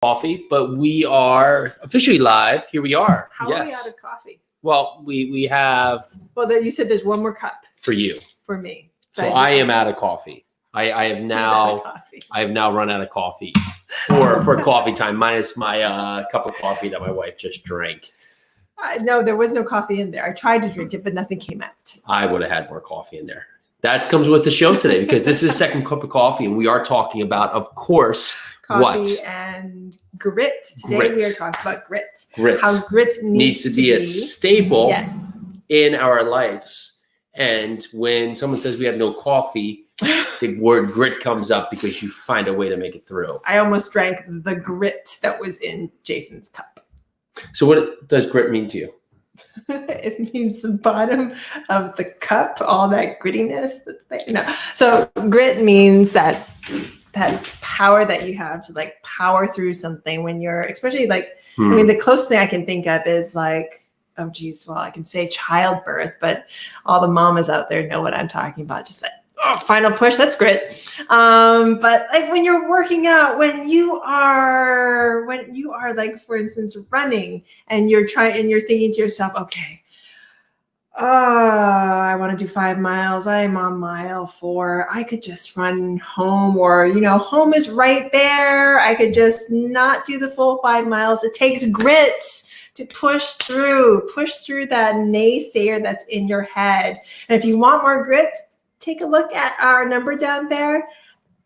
coffee, but we are officially live. Here we are. How are we out of coffee? Well, we have. Well, you said there's one more cup for you. For me. So I am out of coffee. I have now run out of coffee for coffee time, minus my cup of coffee that my wife just drank. No, there was no coffee in there. I tried to drink it, but nothing came out. I would have had more coffee in there. That comes with the show today because this is second cup of coffee, and we are talking about, of course, coffee and grit. Today we are talking about grit. Grit. How grit needs to be a staple yes. in our lives. And when someone says we have no coffee, the word grit comes up because you find a way to make it through. I almost drank the grit that was in Jason's cup. So what does grit mean to you? It means the bottom of the cup, all that grittiness that's there. No. So grit means that power that you have to like power through something when you're, especially like, I mean, the closest thing I can think of is like, oh geez, well, I can say childbirth, but all the mamas out there know what I'm talking about. Just that final push, that's grit. But like when you're working out, when you are like, for instance, running and you're thinking to yourself, okay, I want to do 5 miles. I'm on mile 4. I could just run home, or, home is right there. I could just not do the full 5 miles. It takes grit to push through that naysayer that's in your head. And if you want more grit, take a look at our number down there.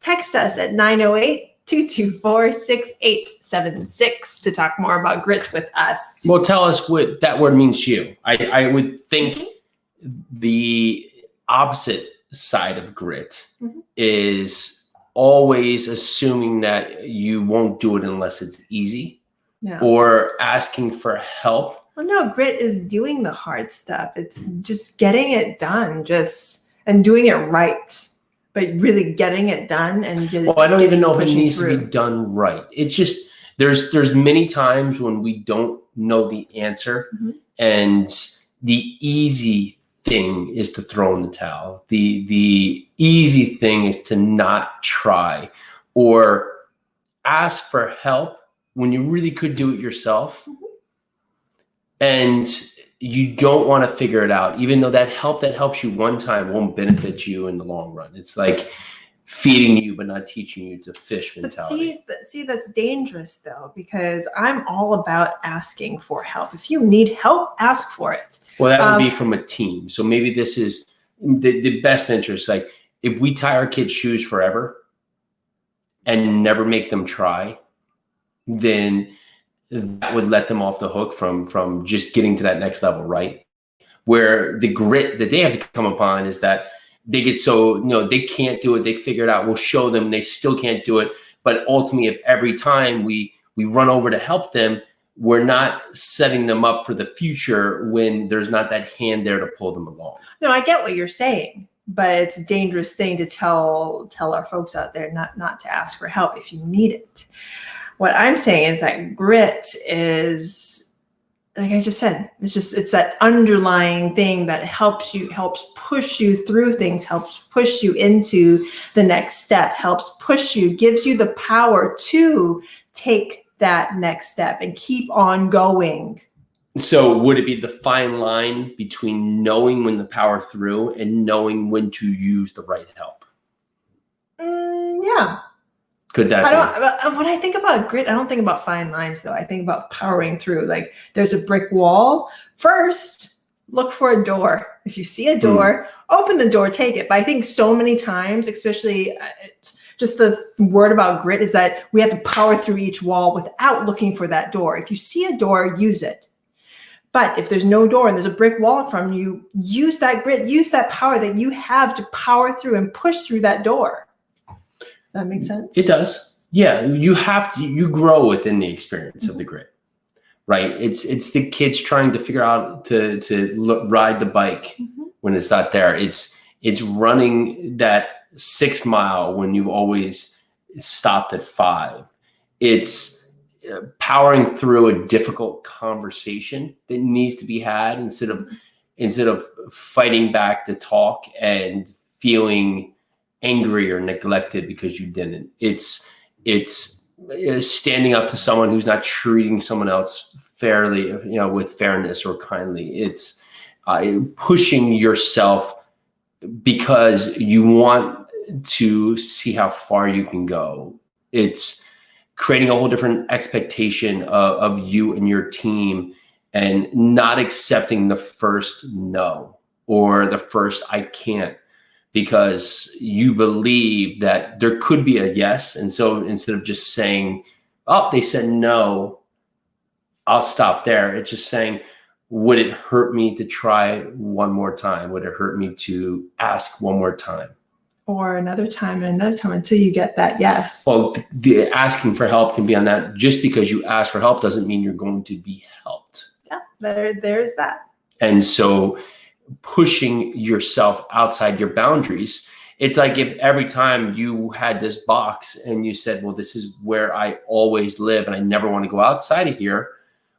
Text us at 908-224-6876 to talk more about grit with us. Well, tell us what that word means to you. I would think the opposite side of grit is always assuming that you won't do it unless it's easy. Yeah. Or asking for help. Well, no, grit is doing the hard stuff. It's just getting it done, and doing it right, but really getting it done. And just I don't even know if it needs to be done right. It's just there's many times when we don't know the answer, and the easy thing is to throw in the towel. The easy thing is to not try or ask for help when you really could do it yourself, and you don't want to figure it out, even though that helps you one time won't benefit you in the long run. It's like feeding you but not teaching you to fish mentality. But see, that's dangerous though, because I'm all about asking for help. If you need help, ask for it. Well, that would be from a team. So maybe this is the best interest. Like if we tie our kids' shoes forever and never make them try, then that would let them off the hook from just getting to that next level, right? Where the grit that they have to come upon is that they get they can't do it. They figure it out. We'll show them they still can't do it. But ultimately, if every time we run over to help them, we're not setting them up for the future when there's not that hand there to pull them along. No, I get what you're saying, but it's a dangerous thing to tell our folks out there not to ask for help if you need it. What I'm saying is that grit is, like I just said, it's that underlying thing that helps push you through things, helps push you into the next step, helps push you, gives you the power to take that next step and keep on going. So would it be the fine line between knowing when to power through and knowing when to use the right help? Yeah. Could that be? When I think about grit, I don't think about fine lines, though. I think about powering through. Like there's a brick wall. First, look for a door. If you see a door, open the door, take it. But I think so many times, especially just the word about grit is that we have to power through each wall without looking for that door. If you see a door, use it. But if there's no door and there's a brick wall in front of you, use that grit, use that power that you have to power through and push through that door. That makes sense? It does. Yeah, you grow within the experience of the grit, right? It's the kids trying to figure out to ride the bike when it's not there. It's running that 6 mile when you've always stopped at 5. It's powering through a difficult conversation that needs to be had instead of fighting back the talk and feeling angry or neglected because you didn't. It's standing up to someone who's not treating someone else fairly, with fairness or kindly. It's pushing yourself because you want to see how far you can go. It's creating a whole different expectation of you and your team, and not accepting the first no or the first I can't, because you believe that there could be a yes. And so instead of just saying, oh, they said no, I'll stop there. It's just saying, would it hurt me to try one more time? Would it hurt me to ask one more time? Or another time and another time until you get that yes. Well, the asking for help can be on that. Just because you ask for help doesn't mean you're going to be helped. Yeah, there's that. And so pushing yourself outside your boundaries, it's like if every time you had this box and you said, well, this is where I always live and I never want to go outside of here,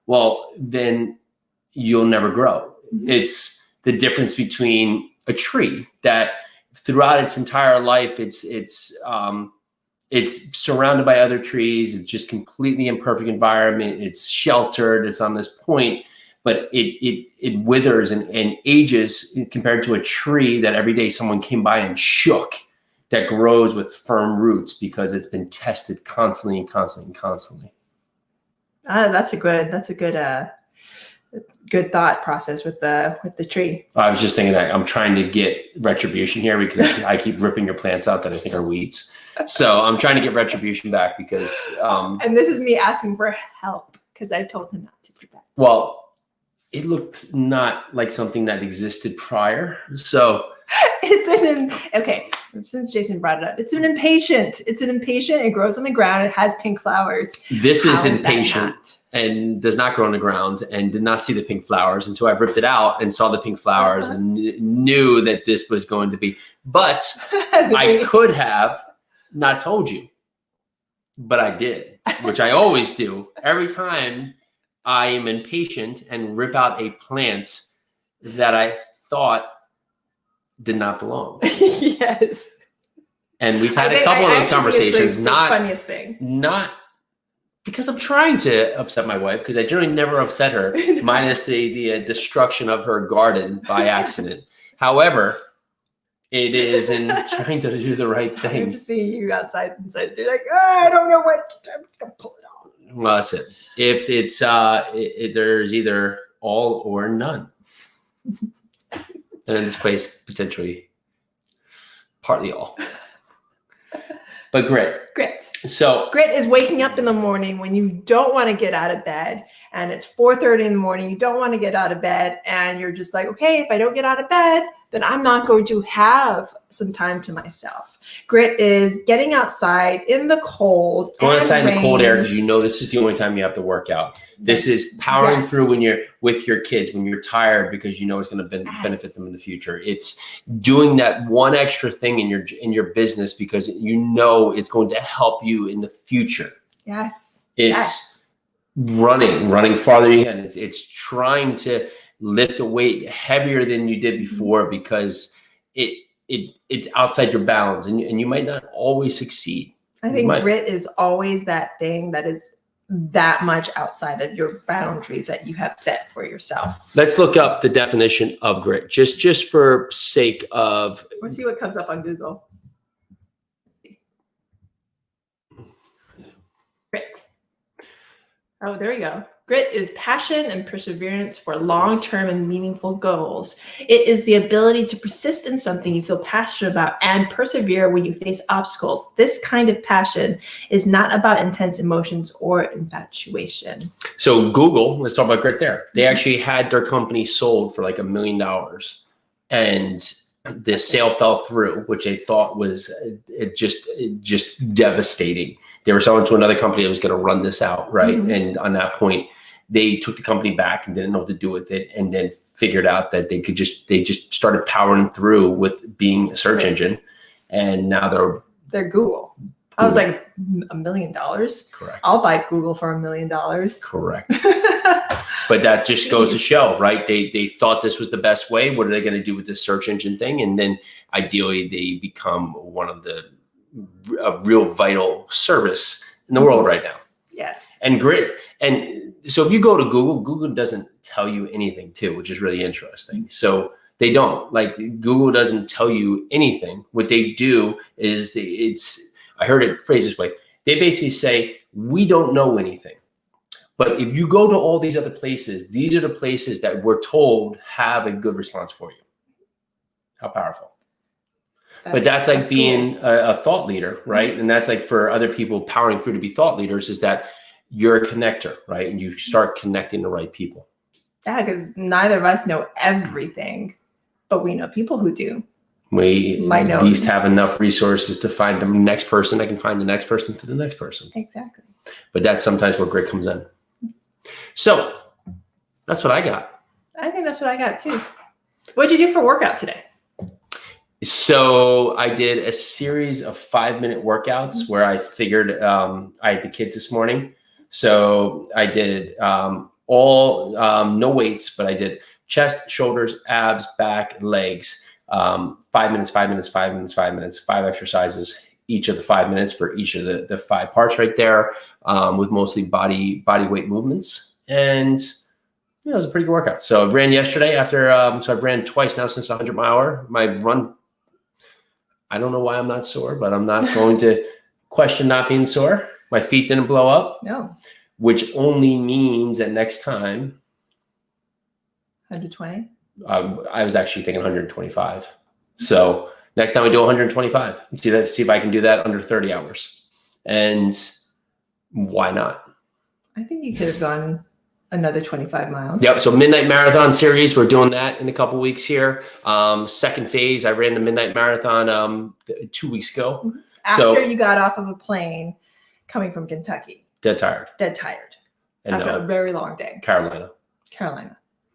well, then you'll never grow. Mm-hmm. It's the difference between a tree that throughout its entire life, it's surrounded by other trees. It's just completely imperfect environment. It's sheltered. It's on this point, but it withers and ages compared to a tree that every day someone came by and shook, that grows with firm roots because it's been tested constantly and constantly and constantly. That's a good thought process with the tree. I was just thinking that I'm trying to get retribution here because I keep ripping your plants out that I think are weeds. So I'm trying to get retribution back because. And this is me asking for help because I told him not to do that. Well, it looked not like something that existed prior. So. Okay. Since Jason brought it up, it's an impatient. It grows on the ground. It has pink flowers. This is impatient and does not grow on the ground and did not see the pink flowers until I ripped it out and saw the pink flowers and knew that this was going to be. But I could have not told you, but I did, which I always do. Every time I am impatient and rip out a plant that I thought did not belong. Yes. And we've had a couple of those conversations. Not the funniest thing. Not because I'm trying to upset my wife, because I generally never upset her, minus the destruction of her garden by accident. However, it is in trying to do the right thing. I'm seeing you outside inside. You're like, I don't know what I'm gonna pull it off. Well, that's it. If it's there's either all or none. And in this place, potentially partly all. But grit. So grit is waking up in the morning when you don't want to get out of bed and it's 4:30 in the morning. You don't want to get out of bed and you're just like, okay, if I don't get out of bed, then I'm not going to have some time to myself. Grit is getting outside in the cold. Going outside in the cold air because you know this is the only time you have to work out. This is powering through when you're with your kids, when you're tired because you know it's going to benefit them in the future. It's doing that one extra thing in your business because you know it's going to help you in the future. Yes. It's running farther than you can. It's trying to lift a weight heavier than you did before because it's outside your bounds and you might not always succeed. I think grit is always that thing that is that much outside of your boundaries that you have set for yourself. Let's look up the definition of grit just for sake of. Let's see what comes up on Google. Grit. Oh, there you go. Grit is passion and perseverance for long-term and meaningful goals. It is the ability to persist in something you feel passionate about and persevere when you face obstacles. This kind of passion is not about intense emotions or infatuation. So Google, let's talk about grit there. They actually had their company sold for like $1 million and the sale fell through, which they thought was just devastating. They were selling to another company that was going to run this out, right? Mm-hmm. And on that point, they took the company back and didn't know what to do with it, and then figured out that they just started powering through with being a search engine, and now they're Google. I was like, $1 million? Correct. I'll buy Google for $1 million. Correct. But that just goes to show, right? They thought this was the best way. What are they going to do with this search engine thing? And then ideally they become one of a real vital service in the world right now. Yes. And grit. And so if you go to Google, Google doesn't tell you anything too, which is really interesting. So they don't. Like Google doesn't tell you anything. What they do is I heard it phrased this way. They basically say, we don't know anything. But if you go to all these other places, these are the places that we're told have a good response for you. How powerful. But that's like being cool. a thought leader, right? And that's like for other people powering through to be thought leaders is that you're a connector, right? And you start connecting the right people. Yeah, because neither of us know everything, but we know people who do. We might at least have enough resources to find the next person that can find the next person to the next person. Exactly. But that's sometimes where grit comes in. So that's what I got. I think that's what I got too. What'd you do for workout today? So I did a series of 5-minute workouts where I figured I had the kids this morning. So I did no weights, but I did chest, shoulders, abs, back, legs, 5 minutes, 5 minutes, 5 minutes, 5 minutes, 5 exercises, each of the 5 minutes for each of the 5 parts right there, with mostly body weight movements. And it was a pretty good workout. So I ran yesterday after, so I've ran twice now since 100 mile hour. My run, I don't know why I'm not sore, but I'm not going to question not being sore. My feet didn't blow up. No. Which only means that next time. 120? I was actually thinking 125. So next time we do 125. See if I can do that under 30 hours. And why not? I think you could have gone another 25 miles. Yep. So Midnight Marathon series, we're doing that in a couple weeks here. Second phase, I ran the Midnight Marathon 2 weeks ago. After you got off of a plane coming from Kentucky. Dead tired. And after a very long day. Carolina.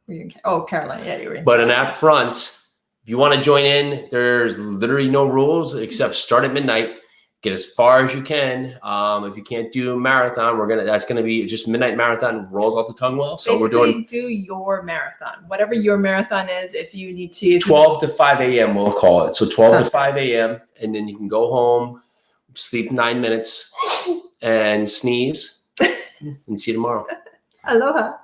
Were you in Carolina? Yeah, you were in. But in that front, if you want to join in, there's literally no rules except start at midnight. Get as far as you can. If you can't do marathon, that's gonna be just Midnight Marathon rolls off the tongue well. So basically, we're doing do your marathon, whatever your marathon is. If you need to, 12 to 5 a.m. we'll call it. So 12 to 5 a.m. and then you can go home, sleep 9 minutes, and sneeze, and see you tomorrow. Aloha.